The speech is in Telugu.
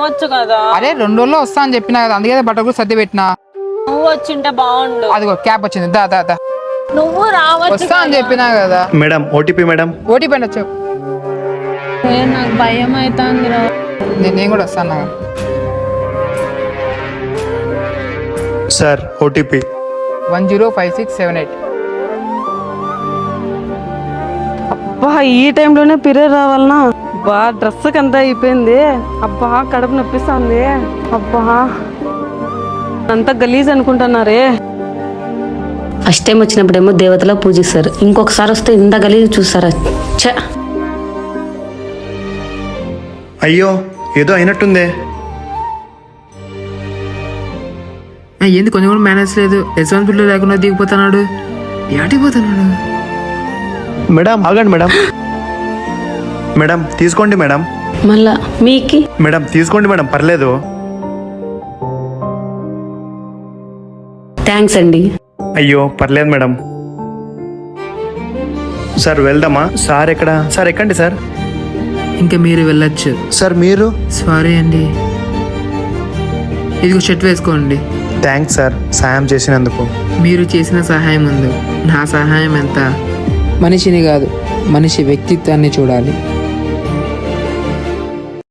రావచ్చు కదా. అరే 2 రోజుల్లో వస్తా అని చెప్పినా కదా, అందుకే బట్టలు కూడా సర్ది పెట్టినా. నువ్వు వచ్చింటే బాగుండు. అదిగో క్యాప్ వచ్చింది, దా దా దా. నువ్వు రావచ్చు వస్తా అని చెప్పినా కదా. Madam OTP madam. ఓటీపీ అని వచ్చావు. నాకు భయం అవుతుందిరా. నేను కూడా వస్తాను. Sir OTP 105678. అబ్బా ఈ టైంలోనే పీరియడ్ రావాలనా? అబ్బా డ్రెస్ అంతా అయిపోయింది. అబ్బా కడుపు నొప్పిస్తుంది. అబ్బా అంతా గలీజ్ అనుకుంటున్నారే. ఫస్ట్ టైం వచ్చినప్పుడేమో దేవతలా పూజిస్తారు, ఇంకొకసారి వస్తే ఇంత గలీజ్ చూస్తారా? ఛ! అయ్యో ఏదో అయినట్టుందే. ఏంది కొంచెం కూడా మేనేజ్ లేదు, రెస్పాన్సిబిలిటీ లేకుండా దిగిపోతున్నాడు. ఏటికి పోతున్నాడు? మేడం ఆగండి మేడం. మేడం తీసుకోండి మేడం. మళ్ళా మీకి మేడం తీసుకోండి మేడం, పర్లేదు. థ్యాంక్స్ అండి. అయ్యో పర్లేదు మేడం. సార్ వెళ్దామా? సార్ ఎక్కడ? సార్ ఎక్కండి సార్. ఇంకా మీరు వెళ్ళొచ్చు. సార్ మీరు? సారీ అండి. ఇదిగో షర్ట్ వేసుకోండి. థ్యాంక్స్ సార్ సాయం చేసినందుకు. మీరు చేసిన సహాయం ముందు నా సహాయం ఎంత? మనిషిని కాదు, మనిషి వ్యక్తిత్వాన్ని చూడాలి.